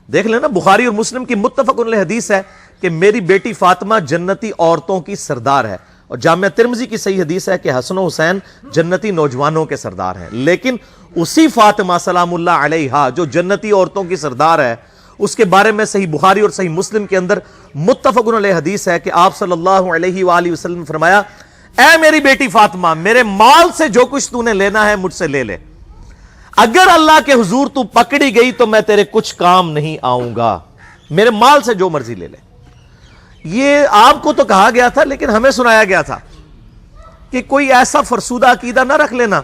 دیکھ لینا بخاری اور مسلم کی متفق علیہ حدیث ہے کہ میری بیٹی فاطمہ جنتی عورتوں کی سردار ہے، اور جامعہ ترمذی کی صحیح حدیث ہے کہ حسن و حسین جنتی نوجوانوں کے سردار ہیں۔ لیکن اسی فاطمہ سلام اللہ علیہا جو جنتی عورتوں کی سردار ہے، اس کے بارے میں صحیح بخاری اور صحیح مسلم کے اندر متفق علیہ حدیث ہے کہ آپ صلی اللہ علیہ وآلہ وسلم نے فرمایا، اے میری بیٹی فاطمہ، میرے مال سے جو کچھ تو نے لینا ہے مجھ سے لے لے، اگر اللہ کے حضور تو پکڑی گئی تو میں تیرے کچھ کام نہیں آؤں گا، میرے مال سے جو مرضی لے لے۔ یہ آپ کو تو کہا گیا تھا، لیکن ہمیں سنایا گیا تھا کہ کوئی ایسا فرسودہ عقیدہ نہ رکھ لینا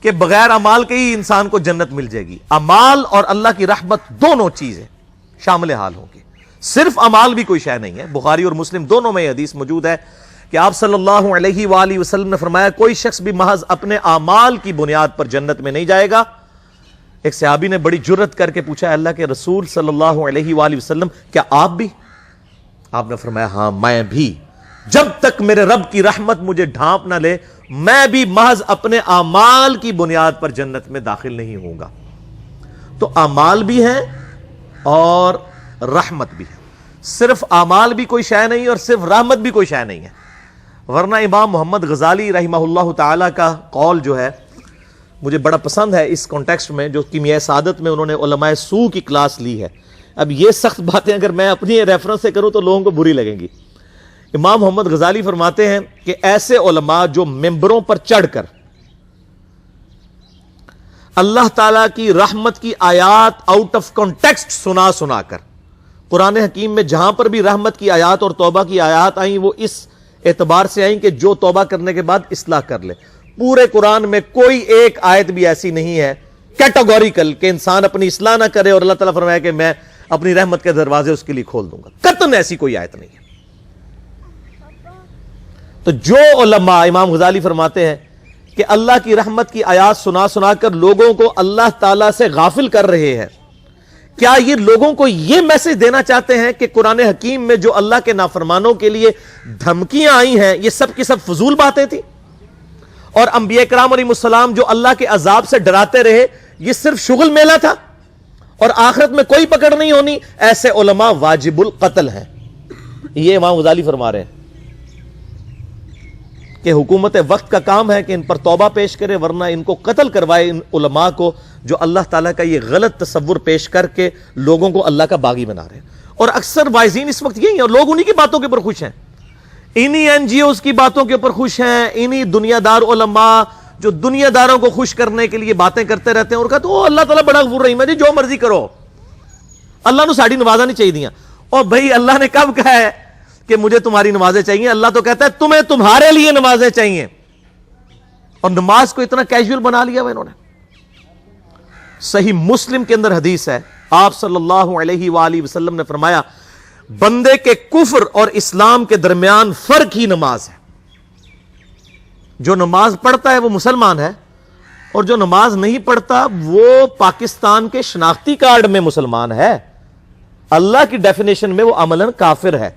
کہ بغیر اعمال کے ہی انسان کو جنت مل جائے گی۔ اعمال اور اللہ کی رحمت دونوں چیزیں شامل حال ہوں گی، صرف اعمال بھی کوئی شے نہیں ہے۔ بخاری اور مسلم دونوں میں یہ حدیث موجود ہے کہ آپ صلی اللہ علیہ وآلہ وسلم نے فرمایا، کوئی شخص بھی محض اپنے اعمال کی بنیاد پر جنت میں نہیں جائے گا۔ ایک صحابی نے بڑی جرت کر کے پوچھا، اللہ کے رسول صلی اللہ علیہ وآلہ وسلم، کیا آپ بھی؟ آپ نے فرمایا، ہاں میں بھی، جب تک میرے رب کی رحمت مجھے ڈھانپ نہ لے میں بھی محض اپنے اعمال کی بنیاد پر جنت میں داخل نہیں ہوں گا۔ تو اعمال بھی ہیں اور رحمت بھی ہے، صرف اعمال بھی کوئی شے نہیں اور صرف رحمت بھی کوئی شے نہیں ہے۔ ورنہ امام محمد غزالی رحمہ اللہ تعالی کا قول جو ہے مجھے بڑا پسند ہے اس کانٹیکسٹ میں، جو کیمیائے سعادت میں انہوں نے علماء سو کی کلاس لی ہے۔ اب یہ سخت باتیں اگر میں اپنی ریفرنس سے کروں تو لوگوں کو بری لگیں گی۔ امام محمد غزالی فرماتے ہیں کہ ایسے علماء جو ممبروں پر چڑھ کر اللہ تعالیٰ کی رحمت کی آیات آؤٹ آف کانٹیکسٹ سنا کر، قرآن حکیم میں جہاں پر بھی رحمت کی آیات اور توبہ کی آیات آئیں وہ اس اعتبار سے آئیں کہ جو توبہ کرنے کے بعد اصلاح کر لے۔ پورے قرآن میں کوئی ایک آیت بھی ایسی نہیں ہے کیٹیگوریکل کہ انسان اپنی اصلاح نہ کرے اور اللہ تعالیٰ فرمایا کہ میں اپنی رحمت کے دروازے اس کے لیے کھول دوں گا، قطعاً ایسی کوئی آیت نہیں ہے۔ تو جو علماء، امام غزالی فرماتے ہیں کہ اللہ کی رحمت کی آیات سنا کر لوگوں کو اللہ تعالیٰ سے غافل کر رہے ہیں، کیا یہ لوگوں کو یہ میسج دینا چاہتے ہیں کہ قرآن حکیم میں جو اللہ کے نافرمانوں کے لیے دھمکیاں آئی ہیں یہ سب کی سب فضول باتیں تھیں، اور انبیاء کرام علیہ السلام جو اللہ کے عذاب سے ڈراتے رہے یہ صرف شغل میلہ تھا اور آخرت میں کوئی پکڑ نہیں ہونی؟ ایسے علماء واجب القتل ہیں۔ یہ امام غزالی فرما رہے ہیں کہ حکومت وقت کا کام ہے کہ ان پر توبہ پیش کرے، ورنہ ان کو قتل کروائے، ان علماء کو جو اللہ تعالیٰ کا یہ غلط تصور پیش کر کے لوگوں کو اللہ کا باغی بنا رہے ہیں۔ اور اکثر وائزین اس وقت یہی ہیں اور لوگ انہی کی باتوں کے اوپر خوش ہیں، انہی این جی اوز کی باتوں کے اوپر خوش ہیں، انہی دنیا دار علماء جو دنیا داروں کو خوش کرنے کے لیے باتیں کرتے رہتے ہیں اور کہتے ہیں اللہ تعالیٰ بڑا غفور رحیم ہے، جی جو مرضی کرو، اللہ نے ساڑی نوازا نہیں چاہیے دیا۔ اور بھائی اللہ نے کب کہا ہے کہ مجھے تمہاری نمازیں چاہیے؟ اللہ تو کہتا ہے تمہیں تمہارے لیے نمازیں چاہیے، اور نماز کو اتنا کیجول بنا لیا وہ انہوں نے۔ صحیح مسلم کے اندر حدیث ہے، آپ صلی اللہ علیہ وآلہ وسلم نے فرمایا، بندے کے کفر اور اسلام کے درمیان فرق ہی نماز ہے۔ جو نماز پڑھتا ہے وہ مسلمان ہے، اور جو نماز نہیں پڑھتا وہ پاکستان کے شناختی کارڈ میں مسلمان ہے، اللہ کی ڈیفینیشن میں وہ عملاً کافر ہے۔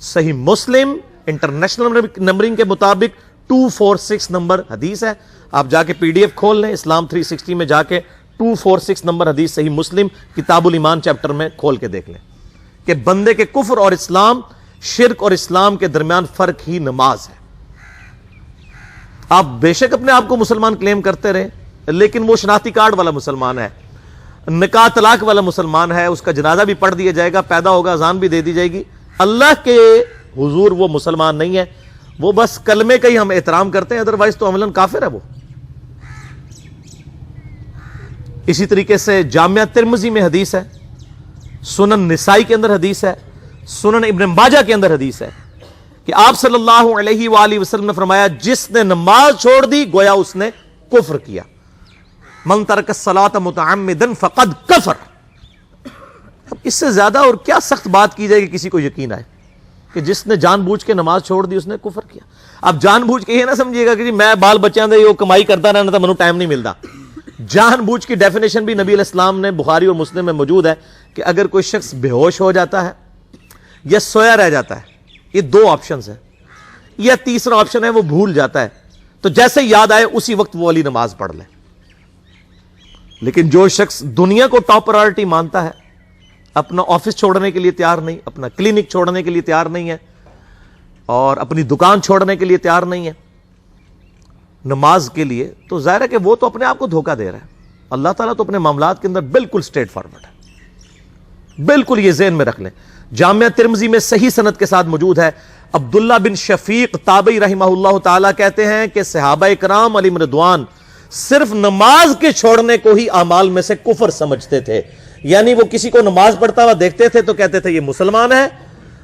صحیح مسلم انٹرنیشنل نمبرنگ کے مطابق 246 نمبر حدیث ہے، آپ جا کے پی ڈی ایف کھول لیں، اسلام 360 میں جا کے 246 نمبر حدیث صحیح مسلم کتاب الایمان چیپٹر میں کھول کے دیکھ لیں کہ بندے کے کفر اور اسلام، شرک اور اسلام کے درمیان فرق ہی نماز ہے۔ آپ بے شک اپنے آپ کو مسلمان کلیم کرتے رہے، لیکن وہ شناختی کارڈ والا مسلمان ہے، نکاح طلاق والا مسلمان ہے، اس کا جنازہ بھی پڑھ دیا جائے گا، پیدا ہوگا اذان بھی دے دی جائے گی، اللہ کے حضور وہ مسلمان نہیں ہے، وہ بس کلمے کا ہی ہم احترام کرتے ہیں، ادروائز تو عملاً کافر ہے وہ۔ اسی طریقے سے جامعہ ترمذی میں حدیث ہے، سنن نسائی کے اندر حدیث ہے، سنن ابن ماجہ کے اندر حدیث ہے کہ آپ صلی اللہ علیہ وآلہ وسلم نے فرمایا، جس نے نماز چھوڑ دی گویا اس نے کفر کیا، من ترک الصلاۃ متعمدا فقد کفر۔ اب اس سے زیادہ اور کیا سخت بات کی جائے کہ کسی کو یقین آئے کہ جس نے جان بوجھ کے نماز چھوڑ دی اس نے کفر کیا۔ اب جان بوجھ کے یہ نہ سمجھیے گا کہ جی میں بال بچیاں دے کمائی کرتا رہنا تھا، منو ٹائم نہیں ملتا۔ جان بوجھ کی ڈیفینیشن بھی نبی علیہ السلام نے بخاری اور مسلم میں موجود ہے کہ اگر کوئی شخص بے ہوش ہو جاتا ہے یا سویا رہ جاتا ہے، یہ دو آپشنز ہیں، یا تیسرا آپشن ہے وہ بھول جاتا ہے، تو جیسے یاد آئے اسی وقت وہ والی نماز پڑھ لے۔ لیکن جو شخص دنیا کو ٹاپ پرائرٹی مانتا ہے، اپنا آفس چھوڑنے کے لیے تیار نہیں، اپنا کلینک چھوڑنے کے لیے تیار نہیں ہے، اور اپنی دکان چھوڑنے کے لیے تیار نہیں ہے نماز کے لیے، تو ظاہر ہے کہ وہ تو اپنے آپ کو دھوکہ دے رہا ہے۔ اللہ تعالیٰ تو اپنے معاملات کے اندر بالکل اسٹریٹ فارورڈ ہے، بالکل یہ ذہن میں رکھ لیں۔ جامعہ ترمذی میں صحیح سند کے ساتھ موجود ہے، عبداللہ بن شفیق تابعی رحمہ اللہ تعالیٰ کہتے ہیں کہ صحابہ اکرام علیہم رضوان صرف نماز کے چھوڑنے کو ہی اعمال میں سے کفر سمجھتے تھے، یعنی وہ کسی کو نماز پڑھتا ہوا دیکھتے تھے تو کہتے تھے یہ مسلمان ہے،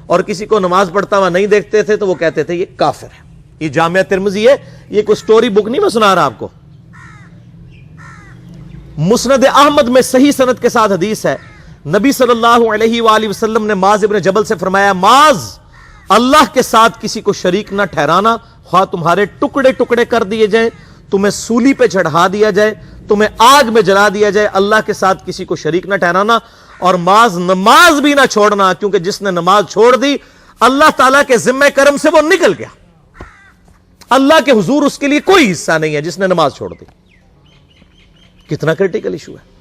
اور کسی کو نماز پڑھتا ہوا نہیں دیکھتے تھے تو وہ کہتے تھے یہ کافر ہے۔ یہ جامعہ ترمذی ہے، یہ کوئی سٹوری بک نہیں میں سنا رہا آپ کو۔ مسند احمد میں صحیح سند کے ساتھ حدیث ہے، نبی صلی اللہ علیہ وآلہ وسلم نے معاذ ابن جبل سے فرمایا، معاذ اللہ کے ساتھ کسی کو شریک نہ ٹھہرانا، خواہ تمہارے ٹکڑے ٹکڑے کر دیے جائیں، تمہیں سولی پہ چڑھا دیا جائے، تمہیں آگ میں جلا دیا جائے، اللہ کے ساتھ کسی کو شریک نہ ٹھہرانا، اور معاذ نماز بھی نہ چھوڑنا، کیونکہ جس نے نماز چھوڑ دی اللہ تعالیٰ کے ذمہ کرم سے وہ نکل گیا، اللہ کے حضور اس کے لیے کوئی حصہ نہیں ہے جس نے نماز چھوڑ دی۔ کتنا کرٹیکل ایشو ہے۔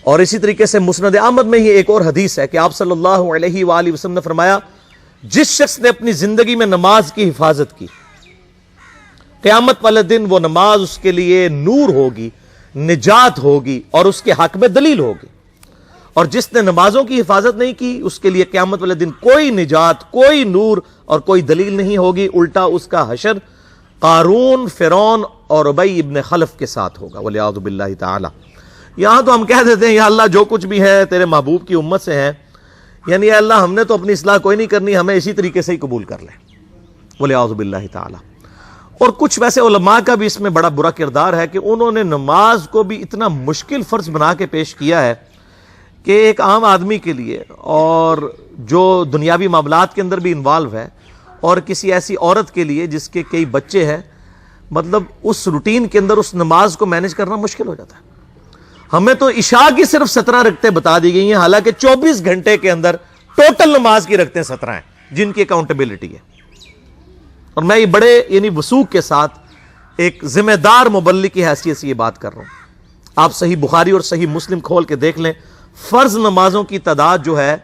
اور اسی طریقے سے مسند احمد میں ہی ایک اور حدیث ہے کہ آپ صلی اللہ علیہ وآلہ وسلم نے فرمایا، جس شخص نے اپنی زندگی میں نماز کی حفاظت کی، قیامت والے دن وہ نماز اس کے لیے نور ہوگی، نجات ہوگی، اور اس کے حق میں دلیل ہوگی، اور جس نے نمازوں کی حفاظت نہیں کی اس کے لیے قیامت والے دن کوئی نجات، کوئی نور اور کوئی دلیل نہیں ہوگی، الٹا اس کا حشر قارون، فرعون اور ابی ابن خلف کے ساتھ ہوگا، والعیاذ باللہ تعالی۔ یہاں تو ہم کہہ دیتے ہیں یا اللہ جو کچھ بھی ہے تیرے محبوب کی امت سے ہے، یعنی یا اللہ ہم نے تو اپنی اصلاح کوئی نہیں کرنی، ہمیں اسی طریقے سے ہی قبول کر لے، والعیاذ باللہ تعالی۔ اور کچھ ویسے علماء کا بھی اس میں بڑا برا کردار ہے کہ انہوں نے نماز کو بھی اتنا مشکل فرض بنا کے پیش کیا ہے کہ ایک عام آدمی کے لیے، اور جو دنیاوی معاملات کے اندر بھی انوالو ہے، اور کسی ایسی عورت کے لیے جس کے کئی بچے ہیں، مطلب اس روٹین کے اندر اس نماز کو مینج کرنا مشکل ہو جاتا ہے۔ ہمیں تو عشاء کی صرف 17 رکعتیں بتا دی گئی ہیں، حالانکہ 24 گھنٹے کے اندر ٹوٹل نماز کی رکعتیں 17 ہیں جن کی اکاؤنٹیبلٹی ہے۔ اور میں یہ بڑے یعنی وثوق کے ساتھ ایک ذمہ دار مبلغ کی حیثیت سے یہ بات کر رہا ہوں۔ آپ صحیح بخاری اور صحیح مسلم کھول کے دیکھ لیں، فرض نمازوں کی تعداد جو ہے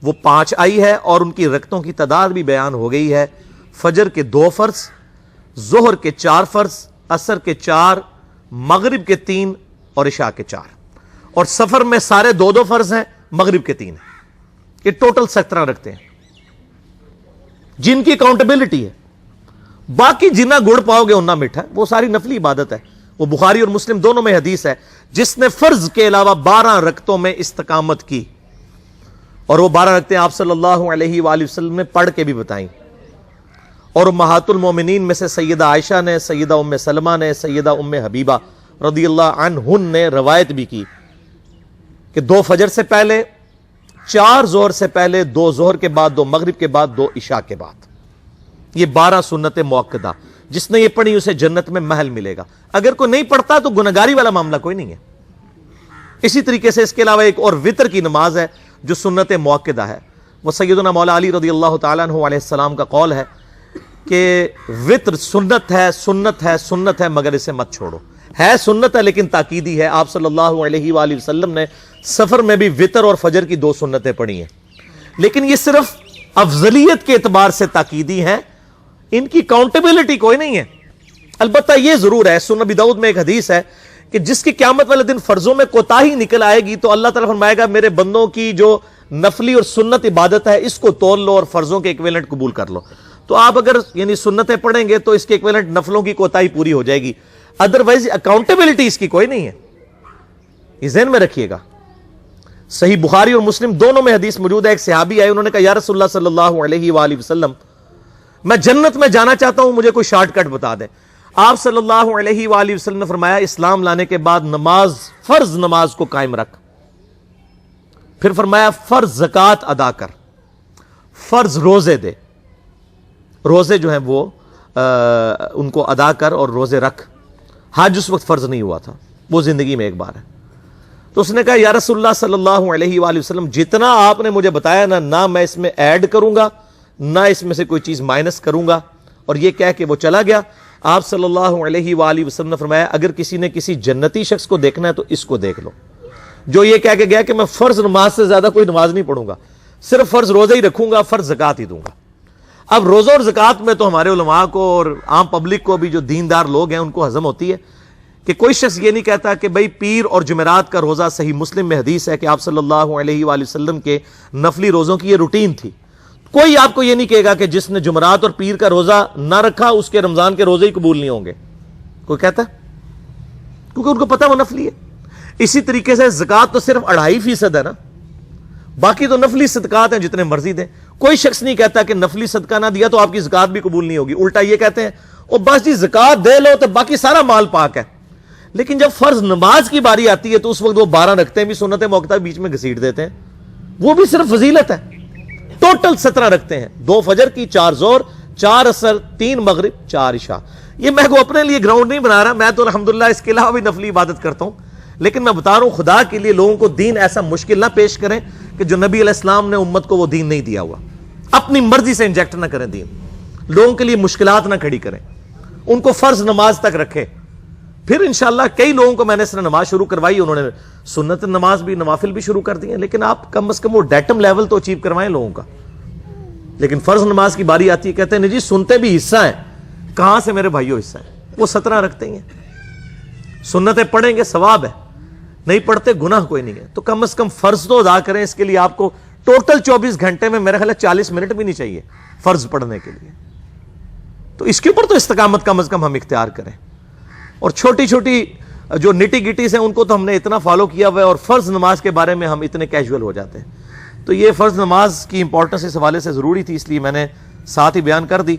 وہ 5 آئی ہے، اور ان کی رکعتوں کی تعداد بھی بیان ہو گئی ہے۔ فجر کے 2 فرض، ظہر کے 4 فرض، عصر کے 4، مغرب کے 3 اور عشاء کے 4، اور سفر میں سارے 2 فرض ہیں، مغرب کے 3 ہیں۔ یہ ٹوٹل 17 رکھتے ہیں جن کی اکاؤنٹیبلٹی ہے۔ باقی جنہ گڑ پاؤ گے انہ میٹھا، وہ ساری نفلی عبادت ہے۔ وہ بخاری اور مسلم دونوں میں حدیث ہے، جس نے فرض کے علاوہ 12 رکعتوں میں استقامت کی، اور وہ 12 رکعتیں آپ صلی اللہ علیہ وآلہ وسلم نے پڑھ کے بھی بتائیں، اور امہات المومنین میں سے سیدہ عائشہ نے، سیدہ ام سلمہ نے، سیدہ ام حبیبہ رضی اللہ عنہن نے روایت بھی کی کہ 2 فجر سے پہلے، 4 ظہر سے پہلے، 2 ظہر کے بعد، 2 مغرب کے بعد، 2 عشاء کے بعد، یہ 12 سنت موقدہ۔ جس نے یہ پڑھی اسے جنت میں محل ملے گا۔ اگر کوئی نہیں پڑھتا تو گنہگاری والا معاملہ کوئی نہیں ہے۔ اسی طریقے سے اس کے علاوہ ایک اور وطر کی نماز ہے جو سنت موقدہ ہے۔ وہ سیدنا مولا علی رضی اللہ تعالیٰ عنہ علیہ السلام کا قول ہے کہ وطر سنت ہے، سنت ہے، سنت ہے، مگر اسے مت چھوڑو۔ ہے سنت ہے لیکن تاکیدی ہے۔ آپ صلی اللہ علیہ وآلہ وسلم نے سفر میں بھی وطر اور فجر کی 2 سنتیں پڑھی ہیں، لیکن یہ صرف افضلیت کے اعتبار سے تاکیدی ہیں، ان کی کاؤنٹیبلٹی کوئی نہیں ہے۔ البتہ یہ ضرور ہے، سنن ابی داؤد میں ایک حدیث ہے کہ جس کی قیامت والے دن فرضوں میں کوتاہی نکل آئے گی تو اللہ تعالیٰ فرمائے گا میرے بندوں کی جو نفلی اور سنت عبادت ہے اس کو تول لو اور فرضوں کے ایکویلنٹ قبول کر لو۔ تو آپ اگر یعنی سنتیں پڑھیں گے تو اس کے ایکویلنٹ نفلوں کی کوتاہی پوری ہو جائے گی، ادروائز اکاؤنٹیبلٹی اس کی کوئی نہیں ہے، یہ ذہن میں رکھیے گا۔ صحیح بخاری اور مسلم دونوں میں حدیث موجود ہے، ایک صحابی آئے، انہوں نے کہا یا رسول اللہ صلی اللہ علیہ وآلہ وسلم میں جنت میں جانا چاہتا ہوں، مجھے کوئی شارٹ کٹ بتا دیں۔ آپ صلی اللہ علیہ وآلہ وسلم نے فرمایا اسلام لانے کے بعد نماز، فرض نماز کو قائم رکھ، پھر فرمایا فرض زکوٰۃ ادا کر، فرض روزے دے، روزے جو ہیں وہ ان کو ادا کر اور روزے رکھ۔ حج اس وقت فرض نہیں ہوا تھا، وہ زندگی میں ایک بار ہے۔ تو اس نے کہا یا رسول اللہ صلی اللہ علیہ وآلہ وسلم جتنا آپ نے مجھے بتایا نہ میں اس میں ایڈ کروں گا نہ اس میں سے کوئی چیز مائنس کروں گا، اور یہ کہہ کہ وہ چلا گیا۔ آپ صلی اللہ علیہ وآلہ وسلم نے فرمایا اگر کسی نے کسی جنتی شخص کو دیکھنا ہے تو اس کو دیکھ لو، جو یہ کہہ کے گیا کہ میں فرض نماز سے زیادہ کوئی نماز نہیں پڑھوں گا، صرف فرض روزہ ہی رکھوں گا، فرض زکات ہی دوں گا۔ اب روزہ اور زکات میں تو ہمارے علماء کو اور عام پبلک کو بھی جو دیندار لوگ ہیں ان کو ہضم ہوتی ہے کہ کوئی شخص یہ نہیں کہتا کہ بھئی پیر اور جمعرات کا روزہ، صحیح مسلم میں حدیث ہے کہ آپ صلی اللہ علیہ وآلہ وسلم کے نفلی روزوں کی یہ روٹین تھی۔ کوئی آپ کو یہ نہیں کہے گا کہ جس نے جمعرات اور پیر کا روزہ نہ رکھا اس کے رمضان کے روزے ہی قبول نہیں ہوں گے، کوئی کہتا ہے؟ کیونکہ ان کو پتہ وہ نفلی ہے۔ اسی طریقے سے زکات تو صرف 2.5% ہے نا، باقی تو نفلی صدقات ہیں جتنے مرضی دیں۔ کوئی شخص نہیں کہتا کہ نفلی صدقہ نہ دیا تو آپ کی زکات بھی قبول نہیں ہوگی، الٹا یہ کہتے ہیں او بس جی زکات دے لو تو باقی سارا مال پاک ہے۔ لیکن جب فرض نماز کی باری آتی ہے تو اس وقت وہ 12 رکھتے ہیں بھی، سنت موقتہ بیچ میں گھسیٹ دیتے ہیں، وہ بھی صرف فضیلت ہے۔ ٹوٹل 17 رکھتے ہیں، 2 فجر کی، 4 ظہر، 4 عصر، 3 مغرب، 4 عشاء۔ یہ میں کو اپنے لیے گراؤنڈ نہیں بنا رہا، میں تو الحمدللہ اس کے علاوہ بھی نفلی عبادت کرتا ہوں، لیکن میں بتا رہا ہوں خدا کے لیے لوگوں کو دین ایسا مشکل نہ پیش کریں کہ جو نبی علیہ السلام نے امت کو وہ دین نہیں دیا ہوا۔ اپنی مرضی سے انجیکٹ نہ کریں دین، لوگوں کے لیے مشکلات نہ کھڑی کریں، ان کو فرض نماز تک رکھیں۔ پھر انشاءاللہ کئی لوگوں کو میں نے اس نے نماز شروع کروائی، انہوں نے سنت نماز بھی، نوافل بھی شروع کر دی ہیں، لیکن آپ کم از کم وہ ڈیٹم لیول تو اچیو کروائیں لوگوں کا۔ لیکن فرض نماز کی باری آتی ہے کہتے ہیں نہیں جی سنتے بھی حصہ ہیں، کہاں سے میرے بھائیوں حصہ ہے؟ وہ 17 رکھتے ہیں، سنتیں پڑھیں گے ثواب ہے، نہیں پڑھتے گناہ کوئی نہیں ہے۔ تو کم از کم فرض تو ادا کریں، اس کے لیے آپ کو ٹوٹل 24 گھنٹے میں میرا خیال ہے 40 منٹ بھی نہیں چاہیے فرض پڑھنے کے لیے۔ تو اس کے اوپر تو استقامت کم از کم ہم اختیار کریں، اور چھوٹی چھوٹی جو نٹی گٹیز ہیں ان کو تو ہم نے اتنا فالو کیا ہوا ہے، اور فرض نماز کے بارے میں ہم اتنے کیجول ہو جاتے ہیں۔ تو یہ فرض نماز کی امپورٹنس اس حوالے سے ضروری تھی، اس لیے میں نے ساتھ ہی بیان کر دی۔